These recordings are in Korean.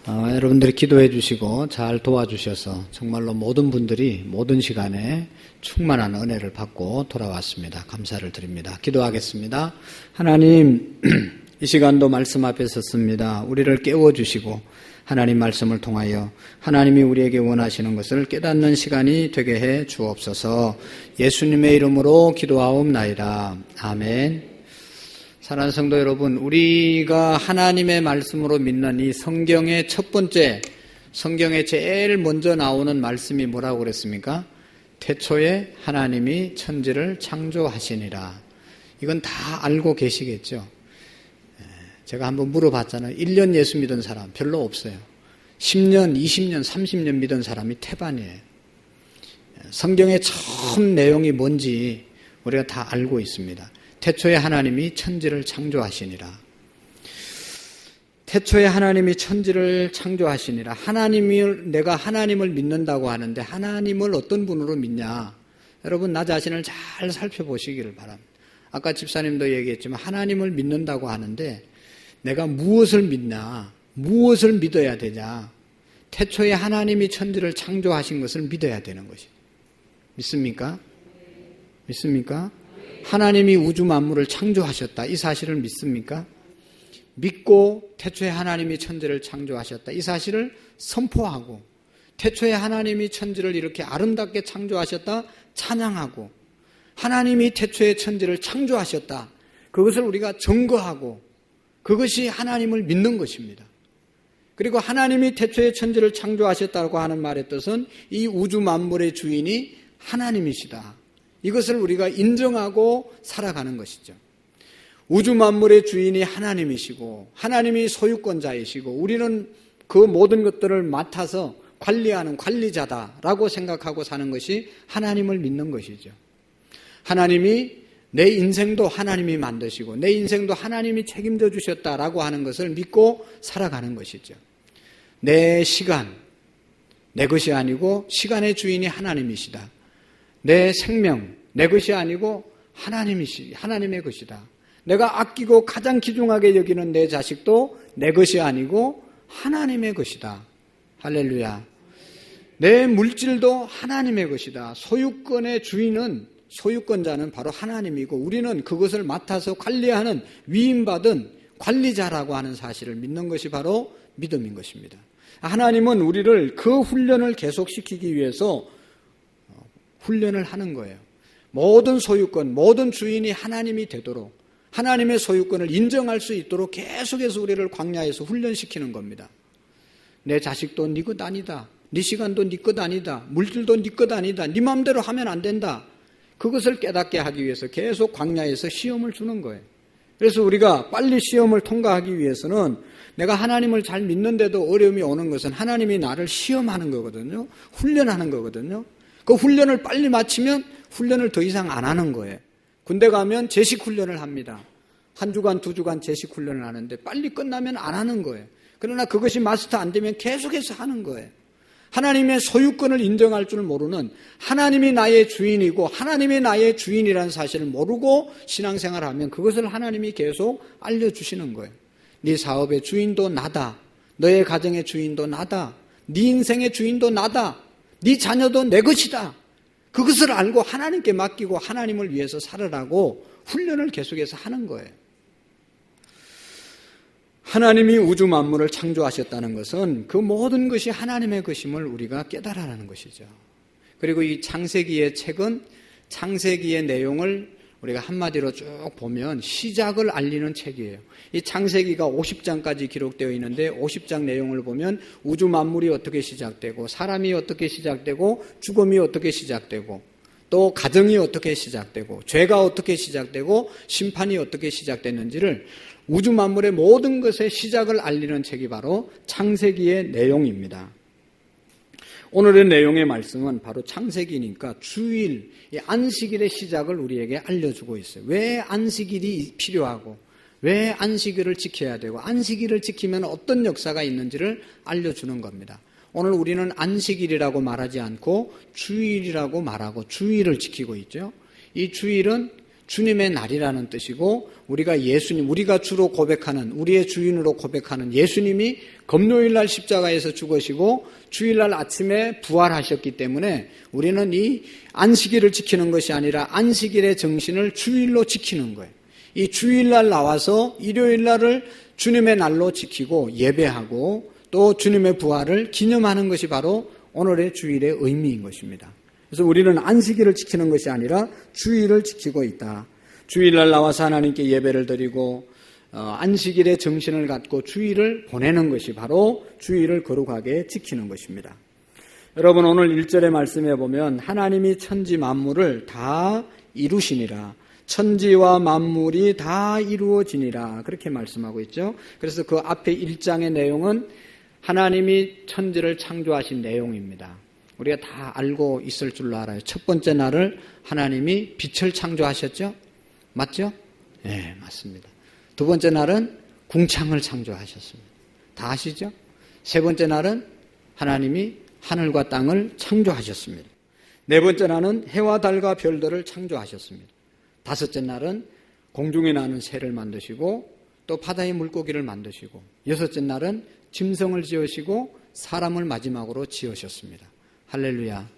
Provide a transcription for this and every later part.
여러분들이 기도해 주시고 잘 도와주셔서 정말로 모든 분들이 모든 시간에 충만한 은혜를 받고 돌아왔습니다. 감사를 드립니다. 기도하겠습니다. 하나님, 이 시간도 말씀 앞에 섰습니다. 우리를 깨워주시고 하나님 말씀을 통하여 하나님이 우리에게 원하시는 것을 깨닫는 시간이 되게 해 주옵소서. 예수님의 이름으로 기도하옵나이다. 아멘. 사랑하는 성도 여러분, 우리가 하나님의 말씀으로 믿는 이 성경의 첫 번째, 성경에 제일 먼저 나오는 말씀이 뭐라고 그랬습니까? 태초에 하나님이 천지를 창조하시니라. 이건 다 알고 계시겠죠? 제가 한번 물어봤잖아요. 1년 예수 믿은 사람 별로 없어요. 10년, 20년, 30년 믿은 사람이 태반이에요. 성경의 처음 내용이 뭔지 우리가 다 알고 있습니다. 태초에 하나님이 천지를 창조하시니라. 태초에 하나님이 천지를 창조하시니라. 내가 하나님을 믿는다고 하는데 하나님을 어떤 분으로 믿냐? 여러분, 나 자신을 잘 살펴보시기를 바랍니다. 아까 집사님도 얘기했지만 하나님을 믿는다고 하는데 내가 무엇을 믿나? 무엇을 믿어야 되냐? 태초에 하나님이 천지를 창조하신 것을 믿어야 되는 것이죠. 믿습니까? 믿습니까? 하나님이 우주 만물을 창조하셨다. 이 사실을 믿습니까? 믿고 태초에 하나님이 천지를 창조하셨다. 이 사실을 선포하고 태초에 하나님이 천지를 이렇게 아름답게 창조하셨다. 찬양하고 하나님이 태초에 천지를 창조하셨다. 그것을 우리가 증거하고 그것이 하나님을 믿는 것입니다. 그리고 하나님이 태초에 천지를 창조하셨다고 하는 말의 뜻은 이 우주 만물의 주인이 하나님이시다. 이것을 우리가 인정하고 살아가는 것이죠. 우주 만물의 주인이 하나님이시고 하나님이 소유권자이시고 우리는 그 모든 것들을 맡아서 관리하는 관리자다라고 생각하고 사는 것이 하나님을 믿는 것이죠. 하나님이 내 인생도 하나님이 만드시고 내 인생도 하나님이 책임져 주셨다라고 하는 것을 믿고 살아가는 것이죠. 내 시간, 내 것이 아니고 시간의 주인이 하나님이시다. 내 생명, 내 것이 아니고 하나님의 것이다. 내가 아끼고 가장 귀중하게 여기는 내 자식도 내 것이 아니고 하나님의 것이다. 할렐루야. 내 물질도 하나님의 것이다. 소유권의 주인은, 소유권자는 바로 하나님이고 우리는 그것을 맡아서 관리하는 위임받은 관리자라고 하는 사실을 믿는 것이 바로 믿음인 것입니다. 하나님은 우리를 그 훈련을 계속시키기 위해서 훈련을 하는 거예요. 모든 소유권, 모든 주인이 하나님이 되도록 하나님의 소유권을 인정할 수 있도록 계속해서 우리를 광야에서 훈련시키는 겁니다. 내 자식도 네 것 아니다. 네 시간도 네 것 아니다. 물질도 네 것 아니다. 네 마음대로 하면 안 된다. 그것을 깨닫게 하기 위해서 계속 광야에서 시험을 주는 거예요. 그래서 우리가 빨리 시험을 통과하기 위해서는 내가 하나님을 잘 믿는데도 어려움이 오는 것은 하나님이 나를 시험하는 거거든요. 훈련하는 거거든요. 그 훈련을 빨리 마치면 훈련을 더 이상 안 하는 거예요. 군대 가면 제식 훈련을 합니다. 1주간, 2주간 제식 훈련을 하는데 빨리 끝나면 안 하는 거예요. 그러나 그것이 마스터 안 되면 계속해서 하는 거예요. 하나님의 소유권을 인정할 줄 모르는 하나님이 나의 주인이고 하나님이 나의 주인이라는 사실을 모르고 신앙생활을 하면 그것을 하나님이 계속 알려주시는 거예요. 네 사업의 주인도 나다. 너의 가정의 주인도 나다. 네 인생의 주인도 나다. 네 자녀도 내 것이다. 그것을 알고 하나님께 맡기고 하나님을 위해서 살으라고 훈련을 계속해서 하는 거예요. 하나님이 우주 만물을 창조하셨다는 것은 그 모든 것이 하나님의 것임을 우리가 깨달아라는 것이죠. 그리고 이 창세기의 책은 창세기의 내용을 우리가 한마디로 쭉 보면 시작을 알리는 책이에요. 이 창세기가 50장까지 기록되어 있는데 50장 내용을 보면 우주 만물이 어떻게 시작되고 사람이 어떻게 시작되고 죽음이 어떻게 시작되고 또 가정이 어떻게 시작되고 죄가 어떻게 시작되고 심판이 어떻게 시작됐는지를 우주 만물의 모든 것의 시작을 알리는 책이 바로 창세기의 내용입니다. 오늘의 내용의 말씀은 바로 창세기니까 주일, 안식일의 시작을 우리에게 알려주고 있어요. 왜 안식일이 필요하고 왜 안식일을 지켜야 되고 안식일을 지키면 어떤 역사가 있는지를 알려주는 겁니다. 오늘 우리는 안식일이라고 말하지 않고 주일이라고 말하고 주일을 지키고 있죠. 이 주일은 주님의 날이라는 뜻이고 우리가 예수님, 우리가 주로 고백하는 우리의 주인으로 고백하는 예수님이 금요일날 십자가에서 죽으시고 주일날 아침에 부활하셨기 때문에 우리는 이 안식일을 지키는 것이 아니라 안식일의 정신을 주일로 지키는 거예요. 이 주일날 나와서 일요일날을 주님의 날로 지키고 예배하고 또 주님의 부활을 기념하는 것이 바로 오늘의 주일의 의미인 것입니다. 그래서 우리는 안식일을 지키는 것이 아니라 주일을 지키고 있다. 주일날 나와서 하나님께 예배를 드리고 안식일의 정신을 갖고 주일을 보내는 것이 바로 주일을 거룩하게 지키는 것입니다. 여러분 오늘 1절의 말씀에 보면 하나님이 천지 만물을 다 이루시니라. 천지와 만물이 다 이루어지니라. 그렇게 말씀하고 있죠. 그래서 그 앞에 1장의 내용은 하나님이 천지를 창조하신 내용입니다. 우리가 다 알고 있을 줄로 알아요. 첫 번째 날을 하나님이 빛을 창조하셨죠? 맞죠? 네, 맞습니다. 두 번째 날은 궁창을 창조하셨습니다. 다 아시죠? 세 번째 날은 하나님이 하늘과 땅을 창조하셨습니다. 네 번째 날은 해와 달과 별들을 창조하셨습니다. 다섯째 날은 공중에 나는 새를 만드시고 또 바다의 물고기를 만드시고 여섯째 날은 짐승을 지으시고 사람을 마지막으로 지으셨습니다. 할렐루야.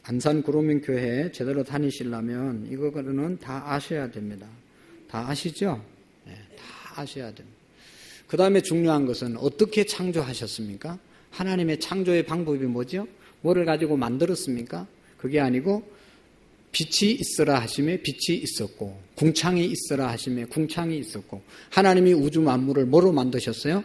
안산 구로민교회 제대로 다니시려면 이거는 다 아셔야 됩니다. 다 아시죠? 네, 다 아셔야 됩니다. 그 다음에 중요한 것은 어떻게 창조하셨습니까? 하나님의 창조의 방법이 뭐죠? 뭐를 가지고 만들었습니까? 그게 아니고 빛이 있어라 하심에 빛이 있었고 궁창이 있어라 하심에 궁창이 있었고 하나님이 우주 만물을 뭐로 만드셨어요?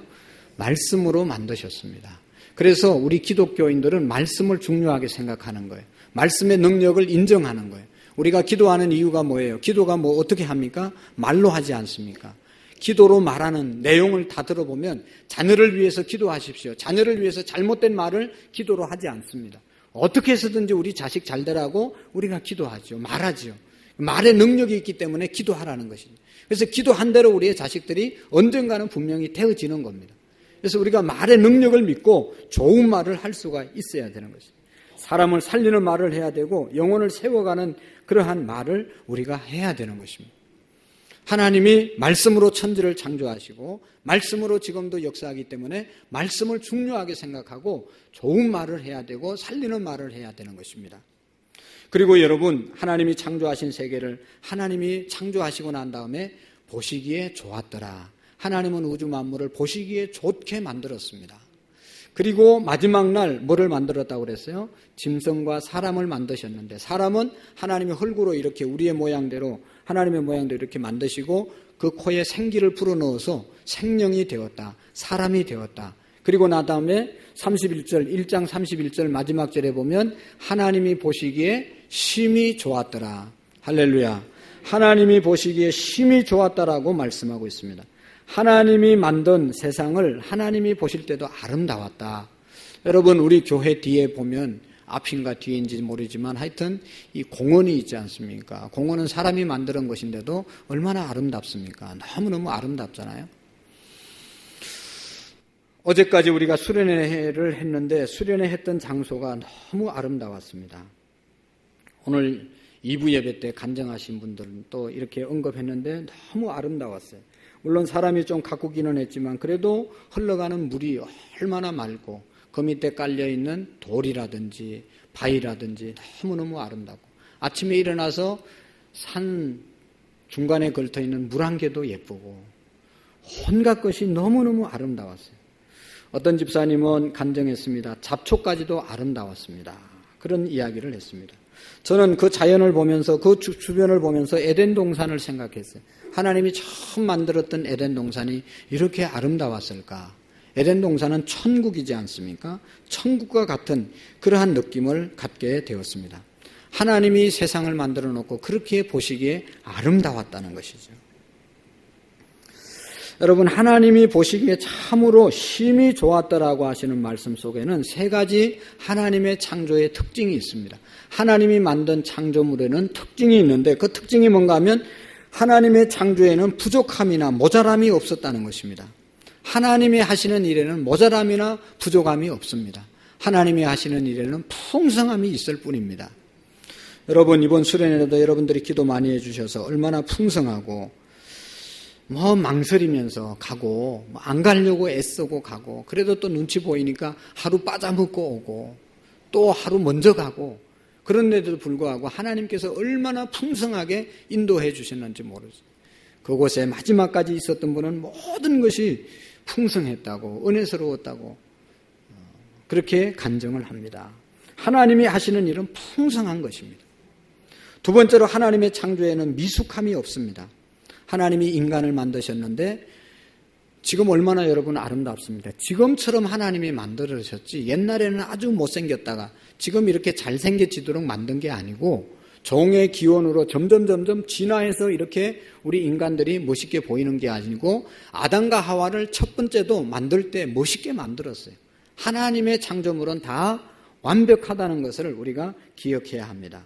말씀으로 만드셨습니다. 그래서 우리 기독교인들은 말씀을 중요하게 생각하는 거예요. 말씀의 능력을 인정하는 거예요. 우리가 기도하는 이유가 뭐예요? 기도가 뭐 어떻게 합니까? 말로 하지 않습니까? 기도로 말하는 내용을 다 들어보면 자녀를 위해서 기도하십시오. 자녀를 위해서 잘못된 말을 기도로 하지 않습니다. 어떻게 해서든지 우리 자식 잘 되라고 우리가 기도하죠. 말하죠. 말의 능력이 있기 때문에 기도하라는 것입니다. 그래서 기도한 대로 우리의 자식들이 언젠가는 분명히 되어지는 겁니다. 그래서 우리가 말의 능력을 믿고 좋은 말을 할 수가 있어야 되는 것입니다. 사람을 살리는 말을 해야 되고 영혼을 세워가는 그러한 말을 우리가 해야 되는 것입니다. 하나님이 말씀으로 천지를 창조하시고 말씀으로 지금도 역사하기 때문에 말씀을 중요하게 생각하고 좋은 말을 해야 되고 살리는 말을 해야 되는 것입니다. 그리고 여러분 하나님이 창조하신 세계를 하나님이 창조하시고 난 다음에 보시기에 좋았더라. 하나님은 우주 만물을 보시기에 좋게 만들었습니다. 그리고 마지막 날 뭐를 만들었다고 그랬어요? 짐승과 사람을 만드셨는데 사람은 하나님의 흙으로 이렇게 우리의 모양대로 하나님의 모양대로 이렇게 만드시고 그 코에 생기를 불어넣어서 생명이 되었다. 사람이 되었다. 그리고 나 다음에 1장 31절 마지막 절에 보면 하나님이 보시기에 심히 좋았더라. 할렐루야. 하나님이 보시기에 심히 좋았다라고 말씀하고 있습니다. 하나님이 만든 세상을 하나님이 보실 때도 아름다웠다. 여러분 우리 교회 뒤에 보면 앞인가 뒤인지 모르지만 하여튼 이 공원이 있지 않습니까? 공원은 사람이 만드는 것인데도 얼마나 아름답습니까? 너무너무 아름답잖아요. 어제까지 우리가 수련회를 했는데 수련회 했던 장소가 너무 아름다웠습니다. 오늘 2부 예배 때 간증하신 분들은 또 이렇게 언급했는데 너무 아름다웠어요. 물론 사람이 좀 가꾸기는 했지만 그래도 흘러가는 물이 얼마나 맑고 그 밑에 깔려있는 돌이라든지 바위라든지 너무너무 아름답고 아침에 일어나서 산 중간에 걸터있는 물 한 개도 예쁘고 온갖 것이 너무너무 아름다웠어요. 어떤 집사님은 간증했습니다. 잡초까지도 아름다웠습니다. 그런 이야기를 했습니다. 저는 그 자연을 보면서 그 주변을 보면서 에덴 동산을 생각했어요. 하나님이 처음 만들었던 에덴 동산이 이렇게 아름다웠을까? 에덴 동산은 천국이지 않습니까? 천국과 같은 그러한 느낌을 갖게 되었습니다. 하나님이 세상을 만들어 놓고 그렇게 보시기에 아름다웠다는 것이죠. 여러분 하나님이 보시기에 참으로 심히 좋았다라고 하시는 말씀 속에는 세 가지 하나님의 창조의 특징이 있습니다. 하나님이 만든 창조물에는 특징이 있는데 그 특징이 뭔가 하면 하나님의 창조에는 부족함이나 모자람이 없었다는 것입니다. 하나님이 하시는 일에는 모자람이나 부족함이 없습니다. 하나님이 하시는 일에는 풍성함이 있을 뿐입니다. 여러분, 이번 수련회에도 여러분들이 기도 많이 해주셔서 얼마나 풍성하고 망설이면서 가고 안 가려고 애쓰고 가고, 그래도 또 눈치 보이니까 하루 빠져먹고 오고 또 하루 먼저 가고, 그런데도 불구하고 하나님께서 얼마나 풍성하게 인도해 주셨는지 모르죠. 그곳에 마지막까지 있었던 분은 모든 것이 풍성했다고, 은혜스러웠다고 그렇게 간증을 합니다. 하나님이 하시는 일은 풍성한 것입니다. 두 번째로, 하나님의 창조에는 미숙함이 없습니다. 하나님이 인간을 만드셨는데 지금 얼마나 여러분 아름답습니다. 지금처럼 하나님이 만들으셨지, 옛날에는 아주 못생겼다가 지금 이렇게 잘생겨지도록 만든 게 아니고, 종의 기원으로 점점 진화해서 이렇게 우리 인간들이 멋있게 보이는 게 아니고, 아담과 하와를 첫 번째도 만들 때 멋있게 만들었어요. 하나님의 창조물은 다 완벽하다는 것을 우리가 기억해야 합니다.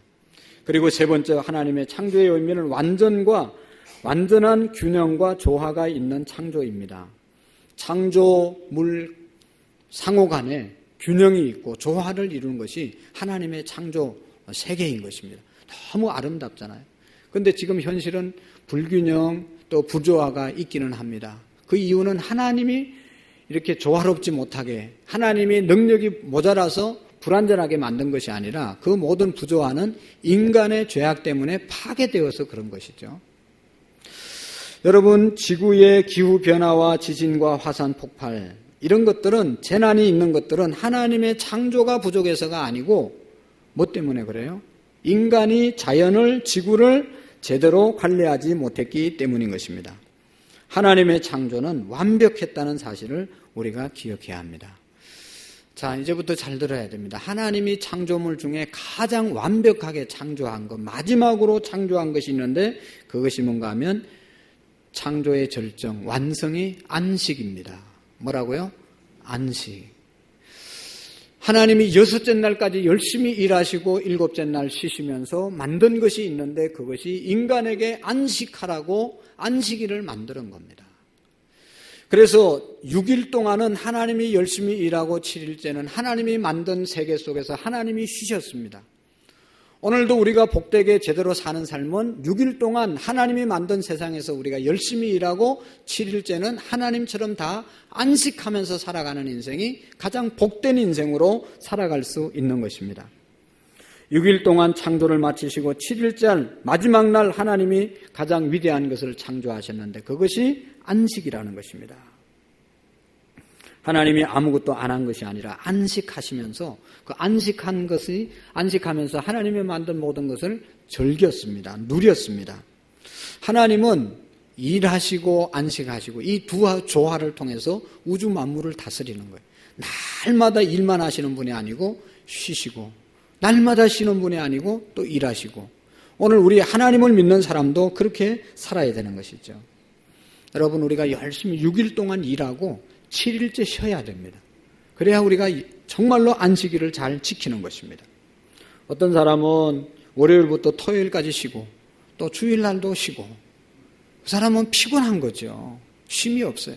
그리고 세 번째, 하나님의 창조의 의미는 완전한 균형과 조화가 있는 창조입니다. 창조물 상호 간에 균형이 있고 조화를 이루는 것이 하나님의 창조 세계인 것입니다. 너무 아름답잖아요. 그런데 지금 현실은 불균형 또 부조화가 있기는 합니다. 그 이유는 하나님이 이렇게 조화롭지 못하게, 하나님의 능력이 모자라서 불완전하게 만든 것이 아니라 그 모든 부조화는 인간의 죄악 때문에 파괴되어서 그런 것이죠. 여러분, 지구의 기후변화와 지진과 화산 폭발, 이런 것들은, 재난이 있는 것들은 하나님의 창조가 부족해서가 아니고 뭐 때문에 그래요? 인간이 자연을, 지구를 제대로 관리하지 못했기 때문인 것입니다. 하나님의 창조는 완벽했다는 사실을 우리가 기억해야 합니다. 자, 이제부터 잘 들어야 됩니다. 하나님이 창조물 중에 가장 완벽하게 창조한 것, 마지막으로 창조한 것이 있는데 그것이 뭔가 하면 창조의 절정, 완성이 안식입니다. 뭐라고요? 안식. 하나님이 6째 날까지 열심히 일하시고 7째 날 쉬시면서 만든 것이 있는데 그것이 인간에게 안식하라고 안식일을 만드는 겁니다. 그래서 6일 동안은 하나님이 열심히 일하고 7일째는 하나님이 만든 세계 속에서 하나님이 쉬셨습니다. 오늘도 우리가 복되게 제대로 사는 삶은 6일 동안 하나님이 만든 세상에서 우리가 열심히 일하고 7일째는 하나님처럼 다 안식하면서 살아가는 인생이 가장 복된 인생으로 살아갈 수 있는 것입니다. 6일 동안 창조를 마치시고 7일째 마지막 날 하나님이 가장 위대한 것을 창조하셨는데 그것이 안식이라는 것입니다. 하나님이 아무것도 안 한 것이 아니라 안식하시면서 그 안식하면서 하나님이 만든 모든 것을 즐겼습니다. 누렸습니다. 하나님은 일하시고 안식하시고 이 두 조화를 통해서 우주 만물을 다스리는 거예요. 날마다 일만 하시는 분이 아니고 쉬시고, 날마다 쉬는 분이 아니고 또 일하시고, 오늘 우리 하나님을 믿는 사람도 그렇게 살아야 되는 것이죠. 여러분, 우리가 열심히 6일 동안 일하고 7일째 쉬어야 됩니다. 그래야 우리가 정말로 안식일을 잘 지키는 것입니다. 어떤 사람은 월요일부터 토요일까지 쉬고 또 주일날도 쉬고, 그 사람은 피곤한 거죠. 쉼이 없어요.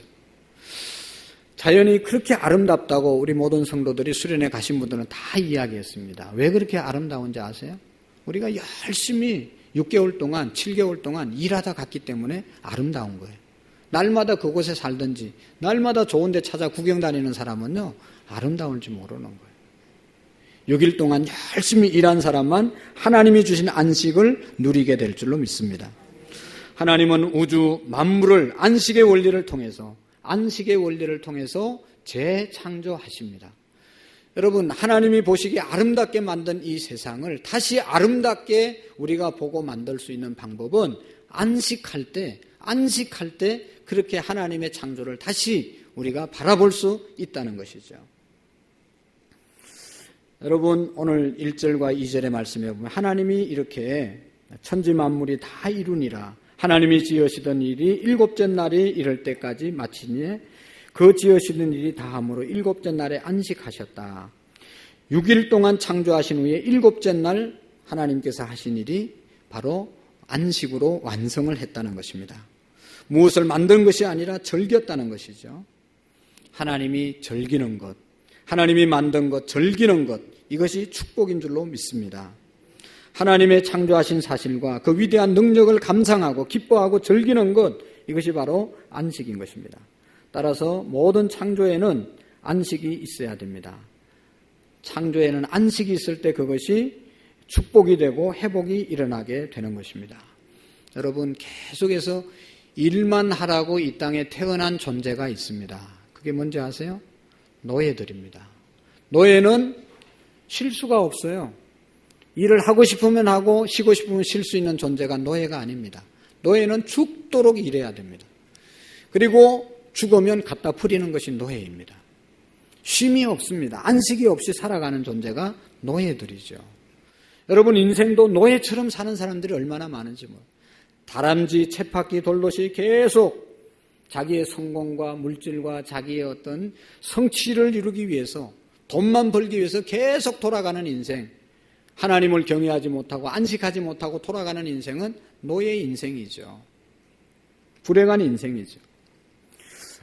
자연이 그렇게 아름답다고 우리 모든 성도들이 수련회 가신 분들은 다 이야기했습니다. 왜 그렇게 아름다운지 아세요? 우리가 열심히 6개월 동안 7개월 동안 일하다 갔기 때문에 아름다운 거예요. 날마다 그곳에 살든지 날마다 좋은 데 찾아 구경 다니는 사람은요, 아름다울지 모르는 거예요. 6일 동안 열심히 일한 사람만 하나님이 주신 안식을 누리게 될 줄로 믿습니다. 하나님은 우주 만물을 안식의 원리를 통해서 재창조하십니다. 여러분, 하나님이 보시기에 아름답게 만든 이 세상을 다시 아름답게 우리가 보고 만들 수 있는 방법은 안식할 때 그렇게 하나님의 창조를 다시 우리가 바라볼 수 있다는 것이죠. 여러분, 오늘 1절과 2절의 말씀에 보면 하나님이 이렇게 천지 만물이 다 이루니라, 하나님이 지으시던 일이 7째 날이 이를 때까지 마치니 그 지으시던 일이 다함으로 7째 날에 안식하셨다. 6일 동안 창조하신 후에 7째 날 하나님께서 하신 일이 바로 안식으로 완성을 했다는 것입니다. 무엇을 만든 것이 아니라 즐겼다는 것이죠. 하나님이 즐기는 것, 하나님이 만든 것, 즐기는 것, 이것이 축복인 줄로 믿습니다. 하나님의 창조하신 사실과 그 위대한 능력을 감상하고 기뻐하고 즐기는 것, 이것이 바로 안식인 것입니다. 따라서 모든 창조에는 안식이 있어야 됩니다. 창조에는 안식이 있을 때 그것이 축복이 되고 회복이 일어나게 되는 것입니다. 여러분, 계속해서 일만 하라고 이 땅에 태어난 존재가 있습니다. 그게 뭔지 아세요? 노예들입니다. 노예는 쉴 수가 없어요. 일을 하고 싶으면 하고 쉬고 싶으면 쉴 수 있는 존재가 노예가 아닙니다. 노예는 죽도록 일해야 됩니다. 그리고 죽으면 갖다 버리는 것이 노예입니다. 쉼이 없습니다. 안식이 없이 살아가는 존재가 노예들이죠. 여러분, 인생도 노예처럼 사는 사람들이 얼마나 많은지 다람쥐, 쳇바퀴 돌듯이 계속 자기의 성공과 물질과 자기의 어떤 성취를 이루기 위해서, 돈만 벌기 위해서 계속 돌아가는 인생, 하나님을 경외하지 못하고 안식하지 못하고 돌아가는 인생은 노예의 인생이죠. 불행한 인생이죠.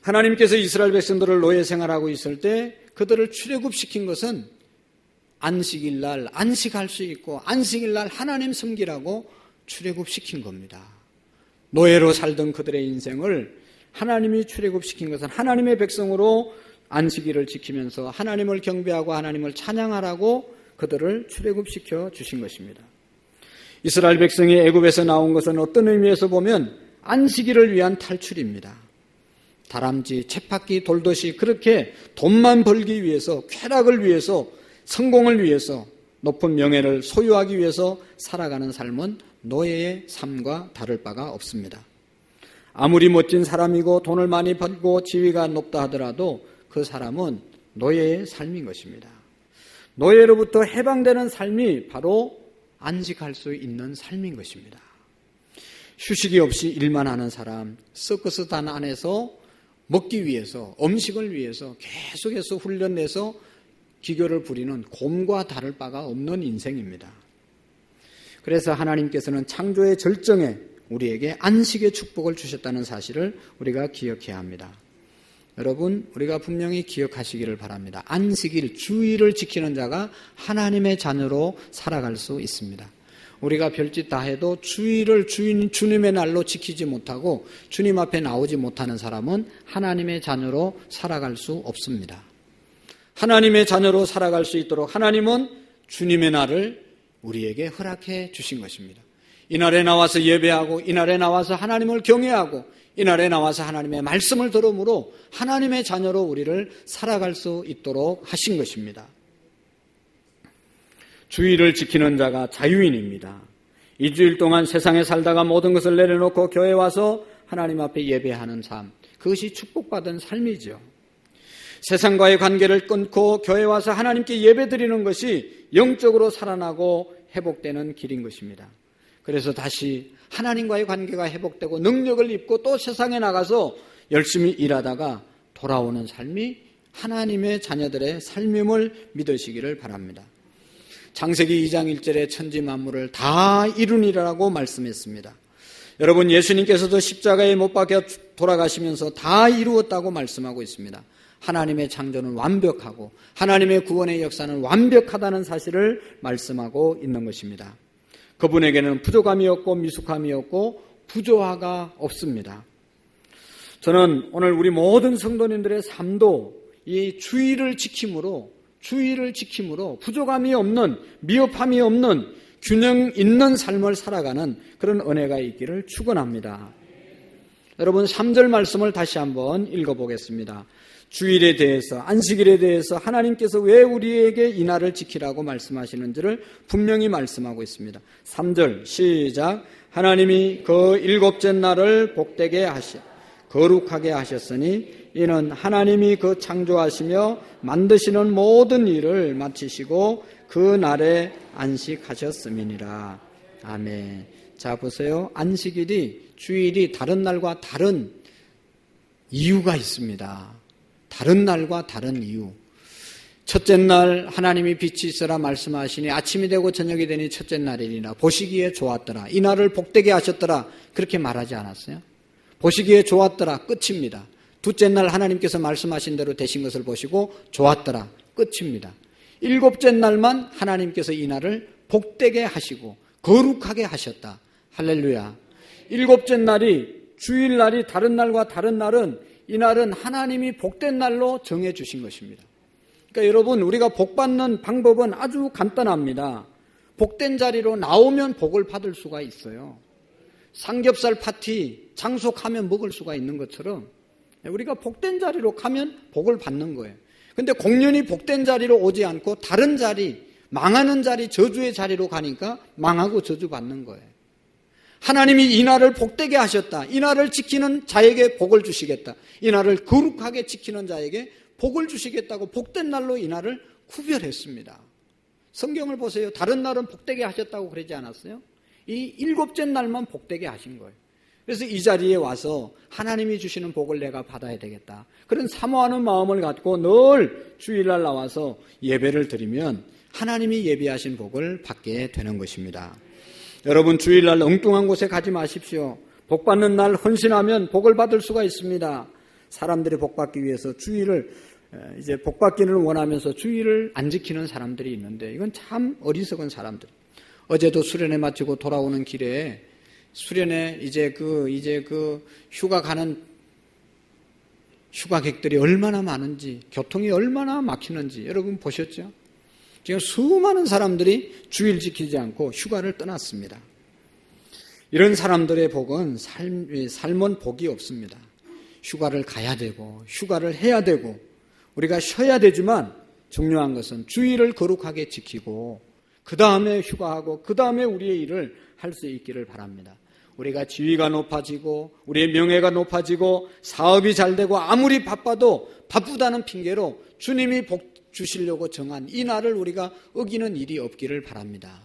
하나님께서 이스라엘 백성들을 노예 생활하고 있을 때 그들을 출애굽시킨 것은 안식일 날 안식할 수 있고 안식일 날 하나님 섬기라고 출애굽시킨 겁니다. 노예로 살던 그들의 인생을 하나님이 출애굽시킨 것은 하나님의 백성으로 안식일을 지키면서 하나님을 경배하고 하나님을 찬양하라고 그들을 출애굽시켜 주신 것입니다. 이스라엘 백성이 애굽에서 나온 것은 어떤 의미에서 보면 안식일을 위한 탈출입니다. 다람쥐, 쳇바퀴 돌듯이 그렇게 돈만 벌기 위해서, 쾌락을 위해서, 성공을 위해서, 높은 명예를 소유하기 위해서 살아가는 삶은 노예의 삶과 다를 바가 없습니다. 아무리 멋진 사람이고 돈을 많이 벌고 지위가 높다 하더라도 그 사람은 노예의 삶인 것입니다. 노예로부터 해방되는 삶이 바로 안식할 수 있는 삶인 것입니다. 휴식이 없이 일만 하는 사람, 서커스단 안에서 먹기 위해서, 음식을 위해서 계속해서 훈련내서 기교를 부리는 곰과 다를 바가 없는 인생입니다. 그래서 하나님께서는 창조의 절정에 우리에게 안식의 축복을 주셨다는 사실을 우리가 기억해야 합니다. 여러분, 우리가 분명히 기억하시기를 바랍니다. 안식일, 주일을 지키는 자가 하나님의 자녀로 살아갈 수 있습니다. 우리가 별짓 다 해도 주일을 주님의 날로 지키지 못하고 주님 앞에 나오지 못하는 사람은 하나님의 자녀로 살아갈 수 없습니다. 하나님의 자녀로 살아갈 수 있도록 하나님은 주님의 날을 우리에게 허락해 주신 것입니다. 이날에 나와서 예배하고 이날에 나와서 하나님을 경외하고 이날에 나와서 하나님의 말씀을 들음으로 하나님의 자녀로 우리를 살아갈 수 있도록 하신 것입니다. 주일을 지키는 자가 자유인입니다. 이 주일 동안 세상에 살다가 모든 것을 내려놓고 교회에 와서 하나님 앞에 예배하는 삶, 그것이 축복받은 삶이죠. 세상과의 관계를 끊고 교회에 와서 하나님께 예배드리는 것이 영적으로 살아나고 회복되는 길인 것입니다. 그래서 다시 하나님과의 관계가 회복되고 능력을 입고 또 세상에 나가서 열심히 일하다가 돌아오는 삶이 하나님의 자녀들의 삶임을 믿으시기를 바랍니다. 창세기 2장 1절에 천지 만물을 다 이루니라고 말씀했습니다. 여러분, 예수님께서도 십자가에 못 박혀 돌아가시면서 다 이루었다고 말씀하고 있습니다. 하나님의 창조는 완벽하고 하나님의 구원의 역사는 완벽하다는 사실을 말씀하고 있는 것입니다. 그분에게는 부족함이 없고 미숙함이 없고 부조화가 없습니다. 저는 오늘 우리 모든 성도님들의 삶도 이 주의를 지킴으로 부족함이 없는, 미흡함이 없는 균형 있는 삶을 살아가는 그런 은혜가 있기를 축원합니다. 여러분, 3절 말씀을 다시 한번 읽어보겠습니다. 주일에 대해서, 안식일에 대해서 하나님께서 왜 우리에게 이 날을 지키라고 말씀하시는지를 분명히 말씀하고 있습니다. 3절 시작. 하나님이 그 일곱째 날을 복되게 하시 거룩하게 하셨으니 이는 하나님이 그 창조하시며 만드시는 모든 일을 마치시고 그 날에 안식하셨음이니라. 아멘. 자, 보세요. 안식일이, 주일이 다른 날과 다른 이유가 있습니다. 다른 날과 다른 이유. 첫째 날 하나님이 빛이 있으라 말씀하시니 아침이 되고 저녁이 되니 첫째 날이니라. 보시기에 좋았더라. 이 날을 복되게 하셨더라. 그렇게 말하지 않았어요? 보시기에 좋았더라. 끝입니다. 둘째 날 하나님께서 말씀하신 대로 되신 것을 보시고 좋았더라. 끝입니다. 일곱째 날만 하나님께서 이 날을 복되게 하시고 거룩하게 하셨다. 할렐루야. 일곱째 날이, 주일날이 다른 날과 다른 날은, 이날은 하나님이 복된 날로 정해 주신 것입니다. 그러니까 여러분, 우리가 복 받는 방법은 아주 간단합니다. 복된 자리로 나오면 복을 받을 수가 있어요. 삼겹살 파티 장속하면 먹을 수가 있는 것처럼 우리가 복된 자리로 가면 복을 받는 거예요. 근데 공연히 복된 자리로 오지 않고 다른 자리, 망하는 자리, 저주의 자리로 가니까 망하고 저주 받는 거예요. 하나님이 이 날을 복되게 하셨다. 이 날을 지키는 자에게 복을 주시겠다. 이 날을 거룩하게 지키는 자에게 복을 주시겠다고 복된 날로 이 날을 구별했습니다. 성경을 보세요. 다른 날은 복되게 하셨다고 그러지 않았어요? 이 일곱째 날만 복되게 하신 거예요. 그래서 이 자리에 와서 하나님이 주시는 복을 내가 받아야 되겠다. 그런 사모하는 마음을 갖고 늘 주일날 나와서 예배를 드리면 하나님이 예비하신 복을 받게 되는 것입니다. 여러분, 주일날 엉뚱한 곳에 가지 마십시오. 복 받는 날 헌신하면 복을 받을 수가 있습니다. 사람들이 복 받기 위해서 주일을 이제 복 받기를 원하면서 주일을 안 지키는 사람들이 있는데 이건 참 어리석은 사람들. 어제도 수련회 마치고 돌아오는 길에 수련회 이제 휴가 가는 휴가객들이 얼마나 많은지, 교통이 얼마나 막히는지 여러분 보셨죠? 지금 수많은 사람들이 주일 지키지 않고 휴가를 떠났습니다. 이런 사람들의 복은 삶은 복이 없습니다. 휴가를 가야 되고 휴가를 해야 되고 우리가 쉬어야 되지만 중요한 것은 주일을 거룩하게 지키고 그 다음에 휴가하고 그 다음에 우리의 일을 할 수 있기를 바랍니다. 우리가 지위가 높아지고 우리의 명예가 높아지고 사업이 잘 되고 아무리 바빠도 바쁘다는 핑계로 주님이 복 주시려고 정한 이 날을 우리가 어기는 일이 없기를 바랍니다.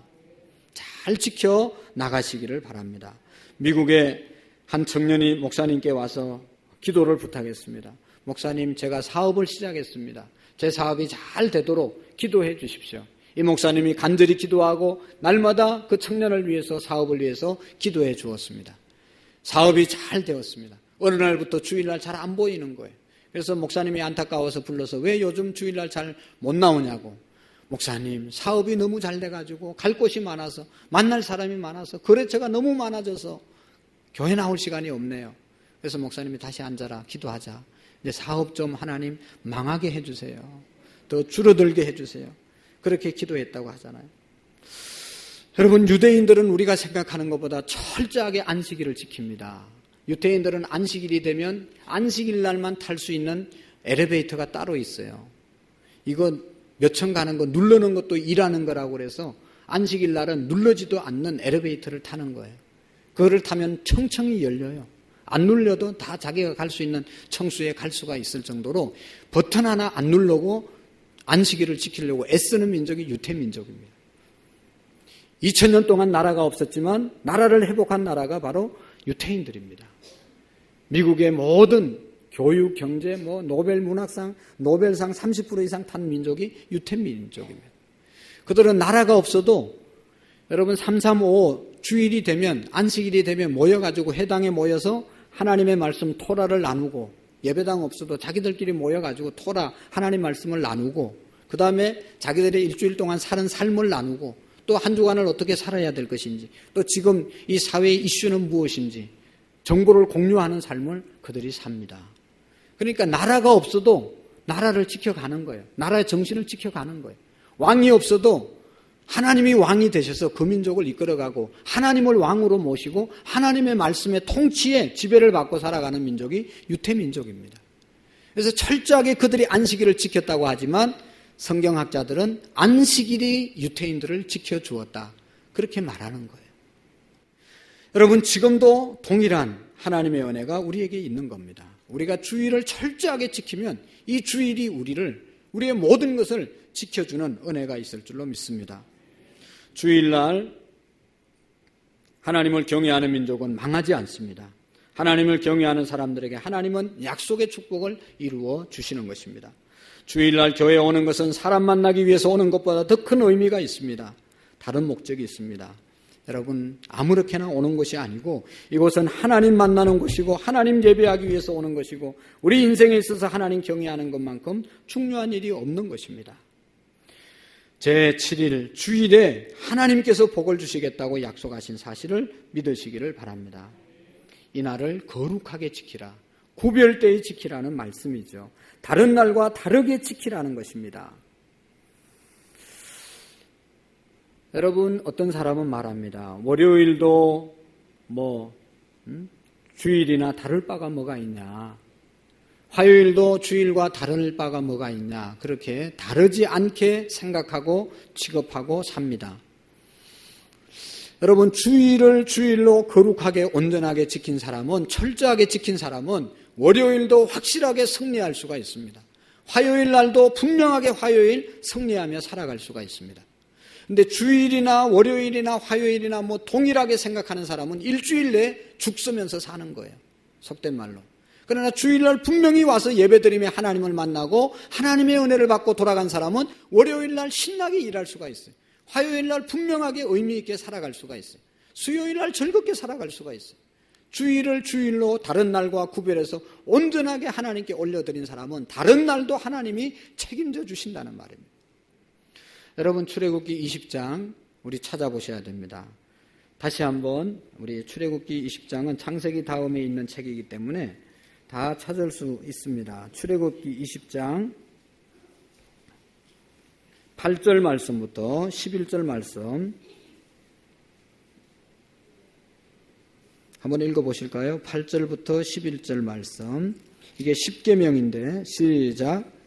잘 지켜 나가시기를 바랍니다. 미국의 한 청년이 목사님께 와서 기도를 부탁했습니다. 목사님, 제가 사업을 시작했습니다. 제 사업이 잘 되도록 기도해 주십시오. 이 목사님이 간절히 기도하고 날마다 그 청년을 위해서, 사업을 위해서 기도해 주었습니다. 사업이 잘 되었습니다. 어느 날부터 주일날 잘 안 보이는 거예요. 그래서 목사님이 안타까워서 불러서 왜 요즘 주일날 잘 못 나오냐고. 목사님, 사업이 너무 잘 돼가지고 갈 곳이 많아서, 만날 사람이 많아서, 거래처가 너무 많아져서 교회 나올 시간이 없네요. 그래서 목사님이 다시 앉아라, 기도하자. 이제 사업 좀 하나님 망하게 해주세요. 더 줄어들게 해주세요. 그렇게 기도했다고 하잖아요. 여러분, 유대인들은 우리가 생각하는 것보다 철저하게 안식일을 지킵니다. 유대인들은 안식일이 되면 안식일 날만 탈 수 있는 엘리베이터가 따로 있어요. 이거 몇 층 가는 거 누르는 것도 일하는 거라고 그래서 안식일 날은 눌러지도 않는 엘리베이터를 타는 거예요. 그거를 타면 청청이 열려요. 안 눌려도 다 자기가 갈 수 있는 청수에 갈 수가 있을 정도로 버튼 하나 안 누르고 안식일을 지키려고 애쓰는 민족이 유태민족입니다. 2000년 동안 나라가 없었지만 나라를 회복한 나라가 바로 유태인들입니다. 미국의 모든 교육, 경제, 노벨 문학상, 노벨상 30% 이상 탄 민족이 유태민족입니다. 그들은 나라가 없어도 여러분 335 주일이 되면, 안식일이 되면 모여가지고 회당에 모여서 하나님의 말씀 토라를 나누고, 예배당 없어도 자기들끼리 모여가지고 토라 하나님 말씀을 나누고, 그 다음에 자기들의 일주일 동안 사는 삶을 나누고, 또 한 주간을 어떻게 살아야 될 것인지, 또 지금 이 사회의 이슈는 무엇인지 정보를 공유하는 삶을 그들이 삽니다. 그러니까 나라가 없어도 나라를 지켜가는 거예요. 나라의 정신을 지켜가는 거예요. 왕이 없어도 하나님이 왕이 되셔서 그 민족을 이끌어가고 하나님을 왕으로 모시고 하나님의 말씀의 통치에 지배를 받고 살아가는 민족이 유태민족입니다. 그래서 철저하게 그들이 안식일을 지켰다고 하지만 성경학자들은 안식일이 유태인들을 지켜주었다, 그렇게 말하는 거예요. 여러분, 지금도 동일한 하나님의 은혜가 우리에게 있는 겁니다. 우리가 주일을 철저하게 지키면 이 주일이 우리의 모든 것을 지켜주는 은혜가 있을 줄로 믿습니다. 주일날 하나님을 경외하는 민족은 망하지 않습니다. 하나님을 경외하는 사람들에게 하나님은 약속의 축복을 이루어 주시는 것입니다. 주일날 교회에 오는 것은 사람 만나기 위해서 오는 것보다 더 큰 의미가 있습니다. 다른 목적이 있습니다. 여러분, 아무렇게나 오는 것이 아니고 이곳은 하나님 만나는 곳이고 하나님 예배하기 위해서 오는 것이고 우리 인생에 있어서 하나님 경외하는 것만큼 중요한 일이 없는 것입니다. 제7일 주일에 하나님께서 복을 주시겠다고 약속하신 사실을 믿으시기를 바랍니다. 이 날을 거룩하게 지키라. 구별되이 지키라는 말씀이죠. 다른 날과 다르게 지키라는 것입니다. 여러분, 어떤 사람은 말합니다. 월요일도 주일이나 다를 바가 뭐가 있냐. 화요일도 주일과 다를 바가 뭐가 있냐. 그렇게 다르지 않게 생각하고 취급하고 삽니다. 여러분, 주일을 주일로 거룩하게 온전하게 지킨 사람은, 철저하게 지킨 사람은 월요일도 확실하게 승리할 수가 있습니다. 화요일 날도 분명하게 화요일 승리하며 살아갈 수가 있습니다. 근데 주일이나 월요일이나 화요일이나 동일하게 생각하는 사람은 일주일 내에 죽쓰면서 사는 거예요. 속된 말로. 그러나 주일날 분명히 와서 예배드리며 하나님을 만나고 하나님의 은혜를 받고 돌아간 사람은 월요일날 신나게 일할 수가 있어요. 화요일날 분명하게 의미 있게 살아갈 수가 있어요. 수요일날 즐겁게 살아갈 수가 있어요. 주일을 주일로 다른 날과 구별해서 온전하게 하나님께 올려드린 사람은 다른 날도 하나님이 책임져 주신다는 말입니다. 여러분, 출애굽기 20장 우리 찾아보셔야 됩니다. 다시 한번 우리 출애굽기 20장은 창세기 다음에 있는 책이기 때문에 다 찾을 수 있습니다. 출애굽기 20장 8절 말씀부터 11절 말씀 한번 읽어보실까요? 8절부터 11절 말씀. 이게 십계명인데 시작.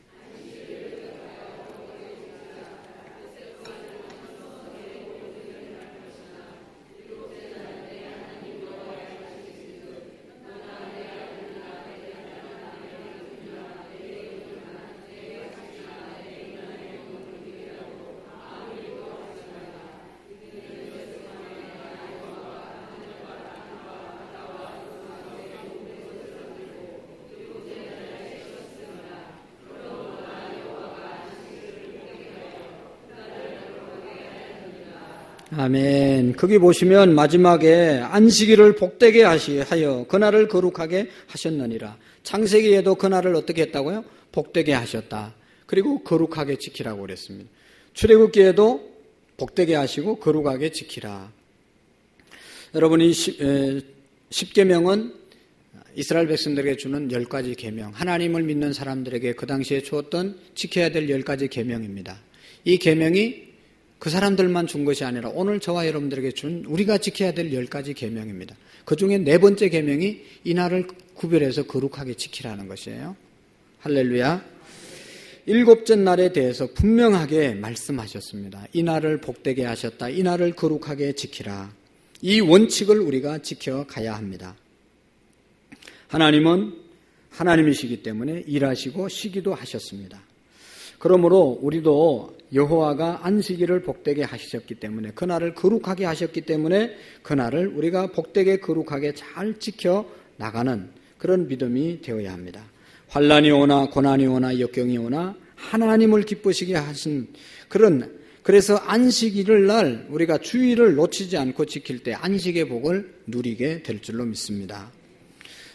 아멘. 거기 보시면 마지막에 안식일을 복되게 하여 그날을 거룩하게 하셨느니라. 창세기에도 그날을 어떻게 했다고요? 복되게 하셨다. 그리고 거룩하게 지키라고 그랬습니다. 출애굽기에도 복되게 하시고 거룩하게 지키라. 여러분이 십계명은 이스라엘 백성들에게 주는 10가지 계명, 하나님을 믿는 사람들에게 그 당시에 주었던 지켜야 될 10가지 계명입니다. 이 계명이 그 사람들만 준 것이 아니라 오늘 저와 여러분들에게 준 우리가 지켜야 될 10가지 계명입니다. 그 중에 4번째 계명이 이 날을 구별해서 거룩하게 지키라는 것이에요. 할렐루야. 7째 날에 대해서 분명하게 말씀하셨습니다. 이 날을 복되게 하셨다. 이 날을 거룩하게 지키라. 이 원칙을 우리가 지켜가야 합니다. 하나님은 하나님이시기 때문에 일하시고 쉬기도 하셨습니다. 그러므로 우리도 여호와가 안식일을 복되게 하셨기 때문에 그날을 거룩하게 하셨기 때문에 그날을 우리가 복되게 거룩하게 잘 지켜나가는 그런 믿음이 되어야 합니다. 환난이 오나 고난이 오나 역경이 오나 하나님을 기쁘시게 하신 그래서 안식일을 날 우리가 주일을 놓치지 않고 지킬 때 안식의 복을 누리게 될 줄로 믿습니다.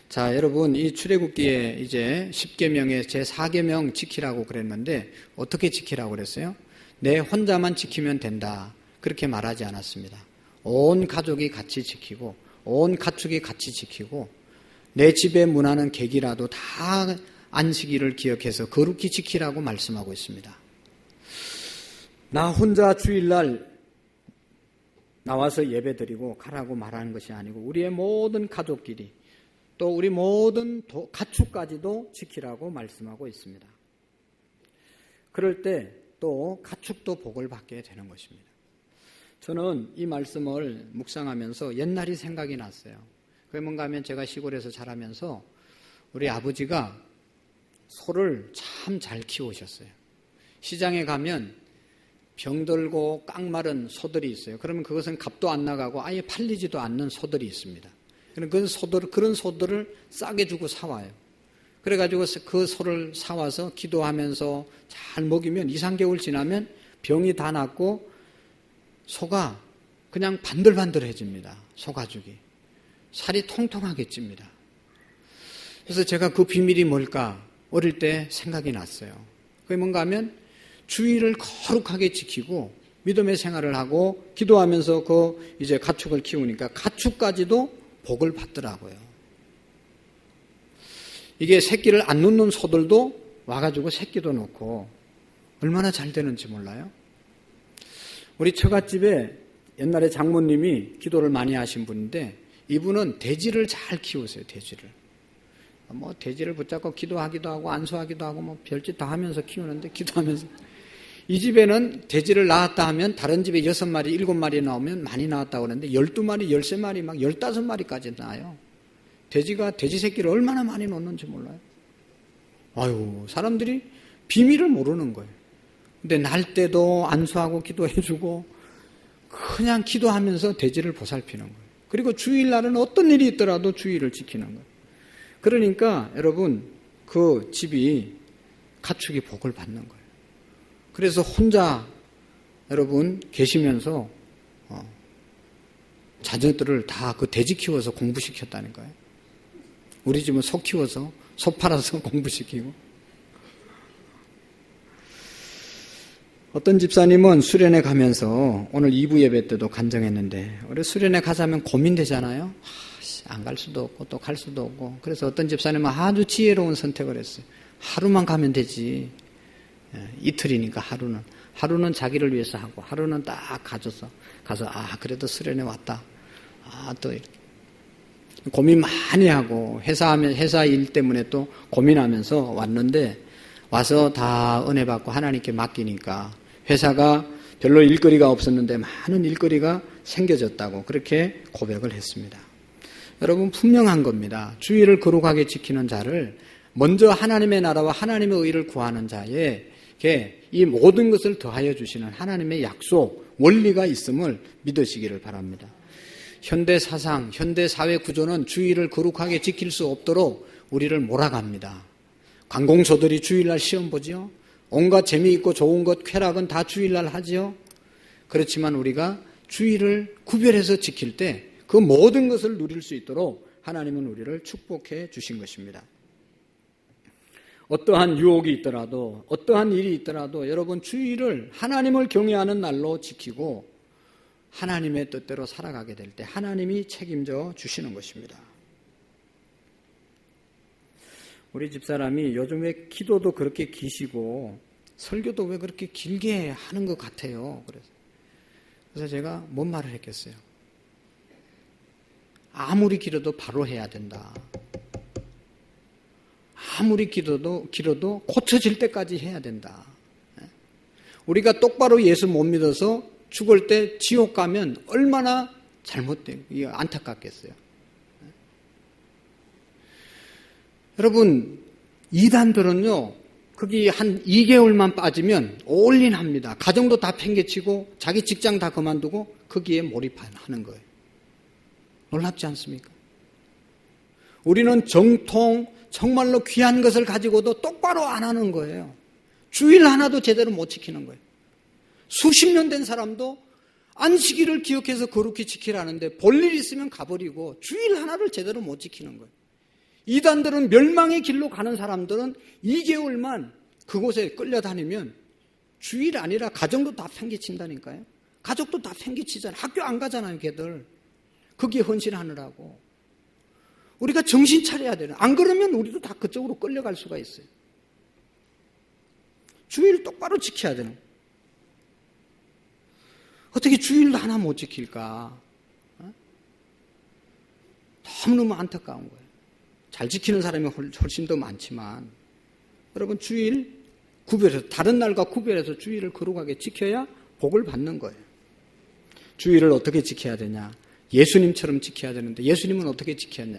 자, 여러분, 이 출애굽기에 이제 10계명에 제 4계명 지키라고 그랬는데 어떻게 지키라고 그랬어요? 내 혼자만 지키면 된다. 그렇게 말하지 않았습니다. 온 가족이 같이 지키고 온 가축이 같이 지키고 내 집의 문화는 객이라도 다 안식일을 기억해서 거룩히 지키라고 말씀하고 있습니다. 나 혼자 주일날 나와서 예배드리고 가라고 말하는 것이 아니고 우리의 모든 가족끼리 또 우리 모든 가축까지도 지키라고 말씀하고 있습니다. 그럴 때 또 가축도 복을 받게 되는 것입니다. 저는 이 말씀을 묵상하면서 옛날이 생각이 났어요. 그게 뭔가 하면 제가 시골에서 자라면서 우리 아버지가 소를 참 잘 키우셨어요. 시장에 가면 병들고 깡마른 소들이 있어요. 그러면 그것은 값도 안 나가고 아예 팔리지도 않는 소들이 있습니다. 그런 소들을 싸게 주고 사와요. 그래가지고 그 소를 사와서 기도하면서 잘 먹이면 2-3개월 지나면 병이 다 낫고 소가 그냥 반들반들해집니다. 소가죽이. 살이 통통하게 찝니다. 그래서 제가 그 비밀이 뭘까 어릴 때 생각이 났어요. 그게 뭔가 하면 주일을 거룩하게 지키고 믿음의 생활을 하고 기도하면서 이제 가축을 키우니까 가축까지도 복을 받더라고요. 이게 새끼를 안 놓는 소들도 와가지고 새끼도 놓고 얼마나 잘 되는지 몰라요? 우리 처갓집에 옛날에 장모님이 기도를 많이 하신 분인데 이분은 돼지를 잘 키우세요. 돼지를. 돼지를 붙잡고 기도하기도 하고 안수하기도 하고 별짓 다 하면서 키우는데 기도하면서 이 집에는 돼지를 낳았다 하면 다른 집에 6마리, 7마리 나오면 많이 나왔다고 그러는데 12마리, 13마리, 막 15마리까지 나와요. 돼지 새끼를 얼마나 많이 놓는지 몰라요. 아유, 사람들이 비밀을 모르는 거예요. 근데 날 때도 안수하고 기도해주고 그냥 기도하면서 돼지를 보살피는 거예요. 그리고 주일날은 어떤 일이 있더라도 주일을 지키는 거예요. 그러니까 여러분 그 집이 가축이 복을 받는 거예요. 그래서 혼자 여러분 계시면서 자녀들을 다 그 돼지 키워서 공부시켰다는 거예요. 우리 집은 소 키워서 소 팔아서 공부시키고. 어떤 집사님은 수련회 가면서 오늘 2부 예배 때도 간증했는데 우리 수련회 가자면 고민되잖아요. 안 갈 수도 없고 또 갈 수도 없고. 그래서 어떤 집사님은 아주 지혜로운 선택을 했어요. 하루만 가면 되지. 이틀이니까 하루는 자기를 위해서 하고 하루는 딱 가서 그래도 수련회 왔다. 또 이렇게 고민 많이 하고 회사 일 때문에 또 고민하면서 왔는데 와서 다 은혜 받고 하나님께 맡기니까 회사가 별로 일거리가 없었는데 많은 일거리가 생겨졌다고 그렇게 고백을 했습니다. 여러분 분명한 겁니다. 주의를 거룩하게 지키는 자를 먼저 하나님의 나라와 하나님의 의를 구하는 자에게 이 모든 것을 더하여 주시는 하나님의 약속, 원리가 있음을 믿으시기를 바랍니다. 현대 사상, 현대 사회 구조는 주의를 거룩하게 지킬 수 없도록 우리를 몰아갑니다. 관공서들이 주일날 시험 보지요. 온갖 재미있고 좋은 것, 쾌락은 다 주일날 하지요. 그렇지만 우리가 주의를 구별해서 지킬 때 그 모든 것을 누릴 수 있도록 하나님은 우리를 축복해 주신 것입니다. 어떠한 유혹이 있더라도 어떠한 일이 있더라도 여러분 주의를 하나님을 경외하는 날로 지키고 하나님의 뜻대로 살아가게 될 때 하나님이 책임져 주시는 것입니다. 우리 집사람이 요즘에 기도도 그렇게 기시고 설교도 왜 그렇게 길게 하는 것 같아요. 그래서 제가 뭔 말을 했겠어요. 아무리 길어도 바로 해야 된다. 아무리 길어도 고쳐질 때까지 해야 된다. 우리가 똑바로 예수 못 믿어서 죽을 때 지옥 가면 얼마나 잘못되고 안타깝겠어요. 여러분 이단들은요 거기 한 2개월만 빠지면 올인합니다. 가정도 다 팽개치고 자기 직장 다 그만두고 거기에 몰입하는 거예요. 놀랍지 않습니까? 우리는 정통 정말로 귀한 것을 가지고도 똑바로 안 하는 거예요. 주일 하나도 제대로 못 지키는 거예요. 수십 년 된 사람도 안식일을 기억해서 거룩히 지키라는데 볼일 있으면 가버리고 주일 하나를 제대로 못 지키는 거예요. 이단들은 멸망의 길로 가는 사람들은 2개월만 그곳에 끌려다니면 주일 아니라 가정도 다 팽개친다니까요. 가족도 다 팽개치잖아요. 학교 안 가잖아요, 걔들. 거기에 헌신하느라고. 우리가 정신 차려야 되는. 안 그러면 우리도 다 그쪽으로 끌려갈 수가 있어요. 주일 똑바로 지켜야 되는. 어떻게 주일도 하나 못 지킬까? 너무너무 안타까운 거예요. 잘 지키는 사람이 훨씬 더 많지만 여러분 주일 구별해서 다른 날과 구별해서 주일을 거룩하게 지켜야 복을 받는 거예요. 주일을 어떻게 지켜야 되냐? 예수님처럼 지켜야 되는데 예수님은 어떻게 지켰냐?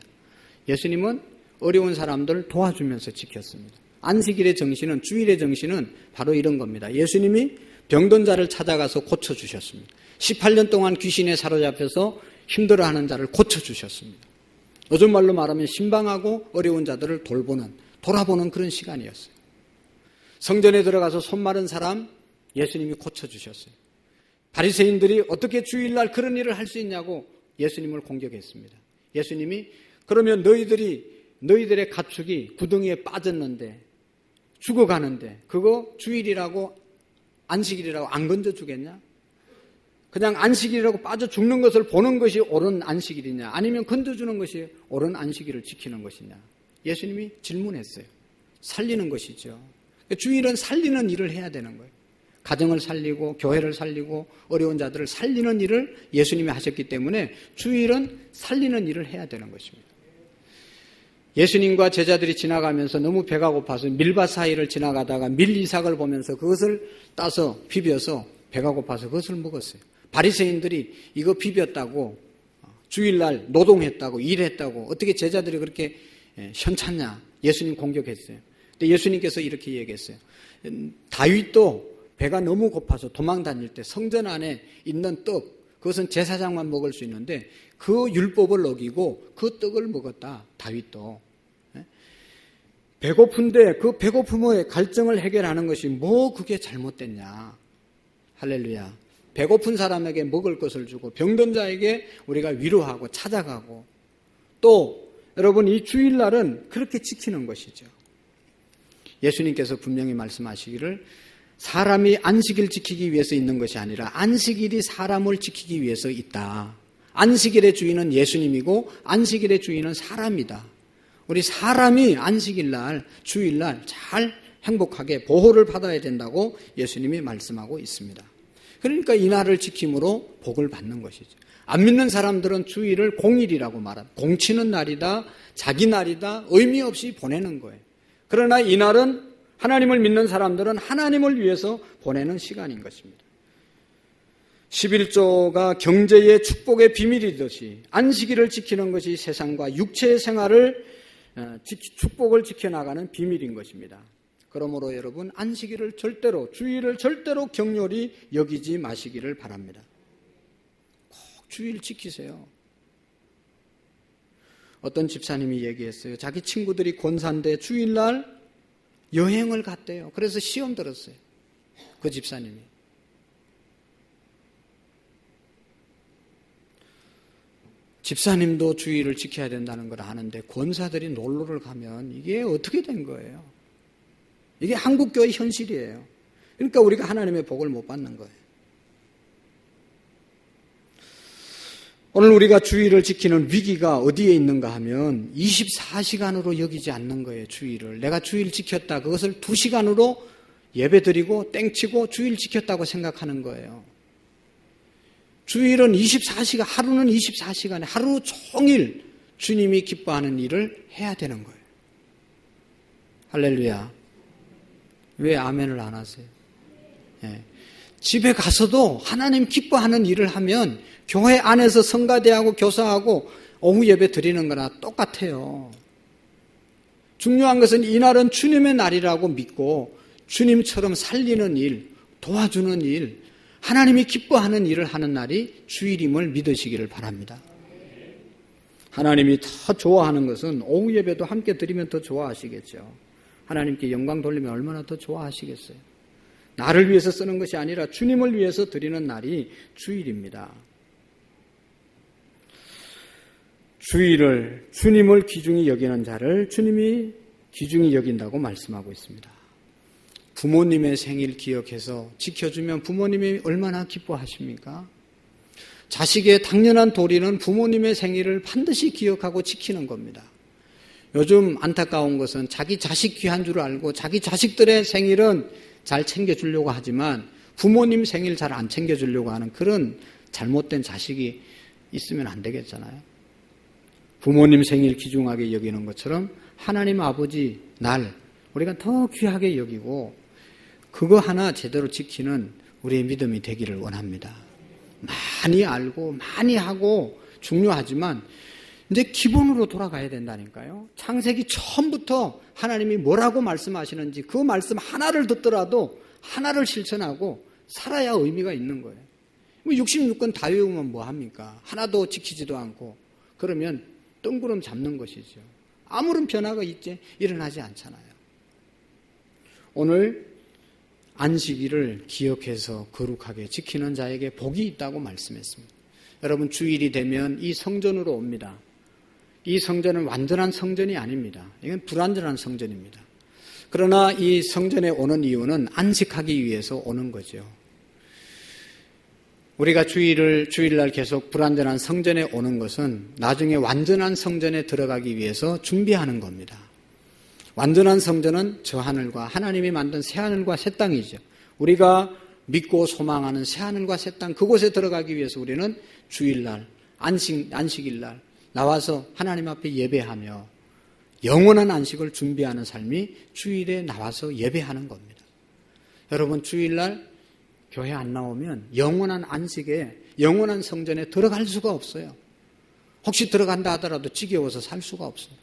예수님은 어려운 사람들을 도와주면서 지켰습니다. 안식일의 정신은 주일의 정신은 바로 이런 겁니다. 예수님이 병든 자를 찾아가서 고쳐주셨습니다. 18년 동안 귀신에 사로잡혀서 힘들어하는 자를 고쳐주셨습니다. 요즘 말로 말하면 신방하고 어려운 자들을 돌아보는 그런 시간이었어요. 성전에 들어가서 손 마른 사람 예수님이 고쳐주셨어요. 바리새인들이 어떻게 주일날 그런 일을 할 수 있냐고 예수님을 공격했습니다. 예수님이 그러면 너희들의 가축이 구덩이에 빠졌는데 죽어가는데 그거 주일이라고 안식일이라고 안 건져주겠냐? 그냥 안식일이라고 빠져 죽는 것을 보는 것이 옳은 안식일이냐? 아니면 건져주는 것이 옳은 안식일을 지키는 것이냐? 예수님이 질문했어요. 살리는 것이죠. 주일은 살리는 일을 해야 되는 거예요. 가정을 살리고 교회를 살리고 어려운 자들을 살리는 일을 예수님이 하셨기 때문에 주일은 살리는 일을 해야 되는 것입니다. 예수님과 제자들이 지나가면서 너무 배가 고파서 밀밭 사이를 지나가다가 밀이삭을 보면서 그것을 따서 비벼서 배가 고파서 그것을 먹었어요. 바리새인들이 이거 비볐다고 주일날 노동했다고 일했다고 어떻게 제자들이 그렇게 현찮냐? 예수님 공격했어요. 근데 예수님께서 이렇게 얘기했어요. 다윗도 배가 너무 고파서 도망 다닐 때 성전 안에 있는 떡, 그것은 제사장만 먹을 수 있는데 그 율법을 어기고 그 떡을 먹었다. 다윗도. 배고픈데 그 배고픔의 갈증을 해결하는 것이 뭐 그게 잘못됐냐. 할렐루야. 배고픈 사람에게 먹을 것을 주고 병든 자에게 우리가 위로하고 찾아가고 또 여러분 이 주일날은 그렇게 지키는 것이죠. 예수님께서 분명히 말씀하시기를 사람이 안식일 지키기 위해서 있는 것이 아니라 안식일이 사람을 지키기 위해서 있다. 안식일의 주인은 예수님이고 안식일의 주인은 사람이다. 우리 사람이 안식일날, 주일날 잘 행복하게 보호를 받아야 된다고 예수님이 말씀하고 있습니다. 그러니까 이 날을 지킴으로 복을 받는 것이죠. 안 믿는 사람들은 주일을 공일이라고 말합니다. 공치는 날이다, 자기 날이다, 의미 없이 보내는 거예요. 그러나 이 날은 하나님을 믿는 사람들은 하나님을 위해서 보내는 시간인 것입니다. 11조가 경제의 축복의 비밀이듯이 안식일을 지키는 것이 세상과 육체의 생활을 축복을 지켜나가는 비밀인 것입니다. 그러므로 여러분 안식일을 절대로 주일을 절대로 격렬히 여기지 마시기를 바랍니다. 꼭 주일 지키세요. 어떤 집사님이 얘기했어요. 자기 친구들이 권사인데 주일날 여행을 갔대요. 그래서 시험 들었어요. 그 집사님이. 집사님도 주일을 지켜야 된다는 걸 아는데 권사들이 놀러를 가면 이게 어떻게 된 거예요? 이게 한국교회 현실이에요. 그러니까 우리가 하나님의 복을 못 받는 거예요. 오늘 우리가 주일을 지키는 위기가 어디에 있는가 하면 24시간으로 여기지 않는 거예요. 주일을. 내가 주일 지켰다. 그것을 2시간으로 예배드리고 땡치고 주일 지켰다고 생각하는 거예요. 주일은 24시간, 하루는 24시간에 하루 종일 주님이 기뻐하는 일을 해야 되는 거예요. 할렐루야. 왜 아멘을 안 하세요? 네. 집에 가서도 하나님 기뻐하는 일을 하면 교회 안에서 성가대하고 교사하고 오후 예배 드리는 거나 똑같아요. 중요한 것은 이날은 주님의 날이라고 믿고 주님처럼 살리는 일, 도와주는 일, 하나님이 기뻐하는 일을 하는 날이 주일임을 믿으시기를 바랍니다. 하나님이 더 좋아하는 것은 오후 예배도 함께 드리면 더 좋아하시겠죠. 하나님께 영광 돌리면 얼마나 더 좋아하시겠어요. 나를 위해서 쓰는 것이 아니라 주님을 위해서 드리는 날이 주일입니다. 주일을 주님을 귀중히 여기는 자를 주님이 귀중히 여긴다고 말씀하고 있습니다. 부모님의 생일 기억해서 지켜주면 부모님이 얼마나 기뻐하십니까? 자식의 당연한 도리는 부모님의 생일을 반드시 기억하고 지키는 겁니다. 요즘 안타까운 것은 자기 자식 귀한 줄 알고 자기 자식들의 생일은 잘 챙겨주려고 하지만 부모님 생일 잘 안 챙겨주려고 하는 그런 잘못된 자식이 있으면 안 되겠잖아요. 부모님 생일 귀중하게 여기는 것처럼 하나님 아버지 날 우리가 더 귀하게 여기고 그거 하나 제대로 지키는 우리의 믿음이 되기를 원합니다. 많이 알고 많이 하고 중요하지만 이제 기본으로 돌아가야 된다니까요. 창세기 처음부터 하나님이 뭐라고 말씀하시는지 그 말씀 하나를 듣더라도 하나를 실천하고 살아야 의미가 있는 거예요. 66권 다 외우면 뭐합니까? 하나도 지키지도 않고 그러면 뜬구름 잡는 것이죠. 아무런 변화가 일어나지 않잖아요. 오늘 안식일을 기억해서 거룩하게 지키는 자에게 복이 있다고 말씀했습니다. 여러분 주일이 되면 이 성전으로 옵니다. 이 성전은 완전한 성전이 아닙니다. 이건 불완전한 성전입니다. 그러나 이 성전에 오는 이유는 안식하기 위해서 오는 거죠. 우리가 주일날 계속 불완전한 성전에 오는 것은 나중에 완전한 성전에 들어가기 위해서 준비하는 겁니다. 완전한 성전은 저 하늘과 하나님이 만든 새 하늘과 새 땅이죠. 우리가 믿고 소망하는 새 하늘과 새 땅, 그곳에 들어가기 위해서 우리는 주일날, 안식일날 나와서 하나님 앞에 예배하며 영원한 안식을 준비하는 삶이 주일에 나와서 예배하는 겁니다. 여러분, 주일날 교회 안 나오면 영원한 안식에, 영원한 성전에 들어갈 수가 없어요. 혹시 들어간다 하더라도 지겨워서 살 수가 없어요.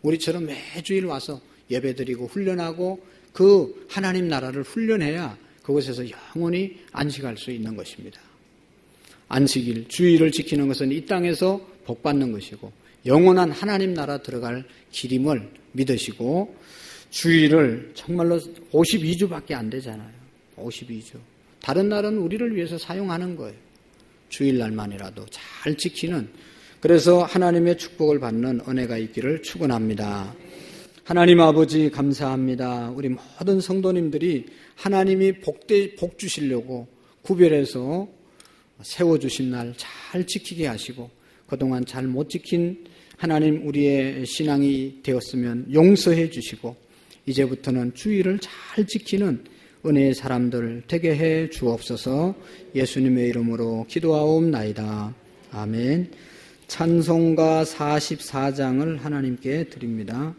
우리처럼 매주일 와서 예배드리고 훈련하고 그 하나님 나라를 훈련해야 그곳에서 영원히 안식할 수 있는 것입니다. 안식일, 주일을 지키는 것은 이 땅에서 복받는 것이고 영원한 하나님 나라 들어갈 길임을 믿으시고, 주일을 정말로 52주밖에 안 되잖아요. 52주. 다른 날은 우리를 위해서 사용하는 거예요. 주일날만이라도 잘 지키는, 그래서 하나님의 축복을 받는 은혜가 있기를 축원합니다. 하나님 아버지 감사합니다. 우리 모든 성도님들이 하나님이 복 주시려고 구별해서 세워주신 날 잘 지키게 하시고, 그동안 잘 못 지킨 하나님 우리의 신앙이 되었으면 용서해 주시고, 이제부터는 주일을 잘 지키는 은혜의 사람들 되게 해 주옵소서. 예수님의 이름으로 기도하옵나이다. 아멘. 찬송가 44장을 하나님께 드립니다.